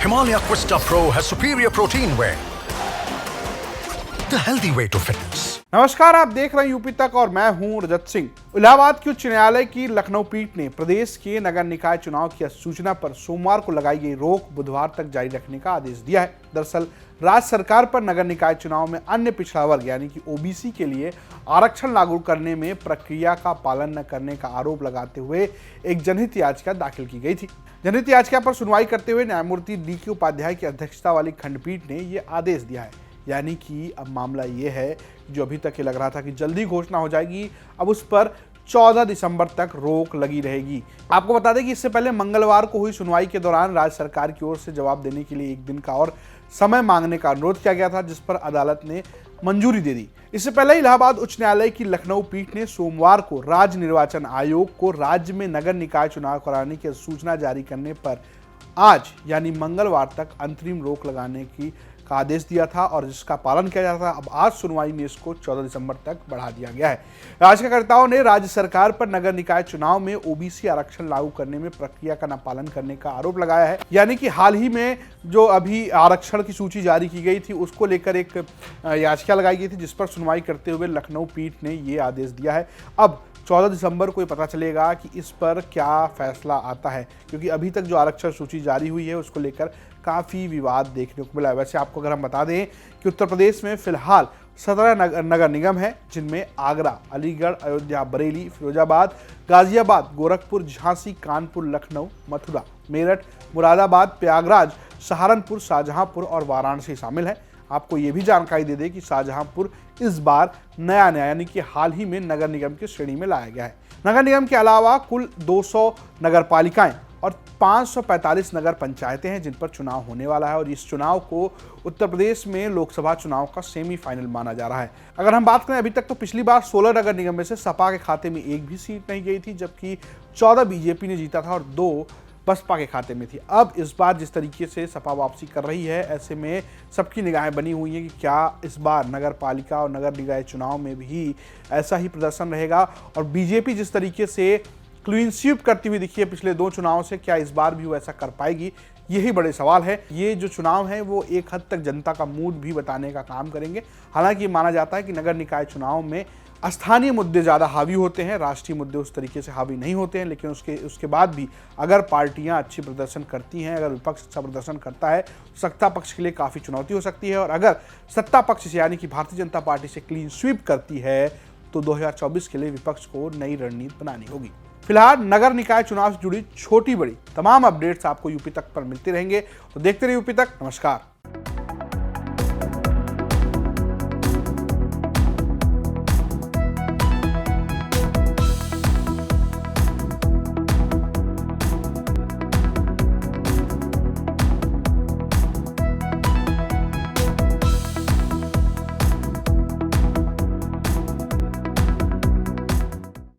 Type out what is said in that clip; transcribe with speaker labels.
Speaker 1: Himalaya Quista Pro has superior protein whey, the healthy way to fitness.
Speaker 2: नमस्कार, आप देख रहे हैं यूपी तक और मैं हूं रजत सिंह। इलाहाबाद की उच्च न्यायालय की लखनऊ पीठ ने प्रदेश के नगर निकाय चुनाव की सूचना पर सोमवार को लगाई गई रोक बुधवार तक जारी रखने का आदेश दिया है। दरअसल राज्य सरकार पर नगर निकाय चुनाव में अन्य पिछड़ा वर्ग यानी कि ओबीसी के लिए आरक्षण लागू करने में प्रक्रिया का पालन न करने का आरोप लगाते हुए एक जनहित याचिका दाखिल की गई थी। जनहित याचिका पर सुनवाई करते हुए न्यायमूर्ति DK उपाध्याय की अध्यक्षता वाली खंडपीठ ने ये आदेश दिया है। यानी कि अब मामला ये है, जो अभी तक ये लग रहा था कि जल्दी घोषणा हो जाएगी, अब उस पर 14 दिसंबर तक रोक लगी रहेगी। आपको बता दें कि इससे पहले मंगलवार को हुई सुनवाई के दौरान राज्य सरकार की ओर से जवाब देने के लिए एक दिन का और समय मांगने का अनुरोध किया गया था, जिस पर अदालत ने मंजूरी दे दी। इससे पहले इलाहाबाद उच्च न्यायालय की लखनऊ पीठ ने सोमवार को राज्य निर्वाचन आयोग को राज्य में नगर निकाय चुनाव कराने की सूचना जारी करने पर आज यानी मंगलवार तक अंतरिम रोक लगाने का आदेश दिया था और जिसका पालन किया जाता था। अब आज सुनवाई में इसको 14 दिसंबर तक बढ़ा दिया गया है। याचिकाकर्ताओं ने राज्य सरकार पर नगर निकाय चुनाव में ओबीसी आरक्षण लागू करने में प्रक्रिया का न पालन करने का आरोप लगाया है। यानी कि हाल ही में जो अभी आरक्षण की सूची जारी की गई थी, उसको लेकर एक याचिका लगाई गई थी, जिस पर सुनवाई करते हुए लखनऊ पीठ ने ये आदेश दिया है। अब 14 दिसंबर को पता चलेगा कि इस पर क्या फैसला आता है, क्योंकि अभी तक जो आरक्षण सूची जारी हुई है उसको लेकर काफ़ी विवाद देखने को मिला है। वैसे आपको अगर हम बता दें कि उत्तर प्रदेश में फिलहाल 17 नगर निगम हैं, जिनमें आगरा, अलीगढ़, अयोध्या, बरेली, फिरोजाबाद, गाजियाबाद, गोरखपुर, झांसी, कानपुर, लखनऊ, मथुरा, मेरठ, मुरादाबाद, प्रयागराज, सहारनपुर, शाहजहांपुर और वाराणसी शामिल है। आपको ये भी जानकारी दे दें कि शाहजहांपुर इस बार नया यानी कि हाल ही में नगर निगम की श्रेणी में लाया गया है। नगर निगम के अलावा कुल 200 नगर पालिकाएं और 545 नगर पंचायतें हैं जिन पर चुनाव होने वाला है और इस चुनाव को उत्तर प्रदेश में लोकसभा चुनाव का सेमीफाइनल माना जा रहा है। अगर हम बात करें अभी तक, तो पिछली बार 16 नगर निगम में से सपा के खाते में एक भी सीट नहीं गई थी, जबकि 14 बीजेपी ने जीता था और 2 बसपा के खाते में थी। अब इस बार जिस तरीके से सपा वापसी कर रही है, ऐसे में सबकी निगाहें बनी हुई हैं कि क्या इस बार नगर पालिका और नगर निकाय चुनाव में भी ऐसा ही प्रदर्शन रहेगा। और बीजेपी जिस तरीके से क्लीन स्वीप करती हुई दिखी है पिछले 2 चुनावों से, क्या इस बार भी वो ऐसा कर पाएगी, यही बड़े सवाल है। ये जो चुनाव है वो एक हद तक जनता का मूड भी बताने का काम करेंगे। हालांकि माना जाता है कि नगर निकाय चुनाव में स्थानीय मुद्दे ज़्यादा हावी होते हैं, राष्ट्रीय मुद्दे उस तरीके से हावी नहीं होते हैं। लेकिन उसके बाद भी अगर पार्टियां अच्छी प्रदर्शन करती हैं, अगर विपक्ष अच्छा प्रदर्शन करता है, तो सत्ता पक्ष के लिए काफ़ी चुनौती हो सकती है। और अगर सत्ता पक्ष से यानी कि भारतीय जनता पार्टी से क्लीन स्वीप करती है, तो 2024 के लिए विपक्ष को नई रणनीति बनानी होगी। फिलहाल नगर निकाय चुनाव से जुड़ी छोटी बड़ी तमाम अपडेट्स आपको यूपी तक पर मिलते रहेंगे, तो देखते रहिए यूपी तक। नमस्कार।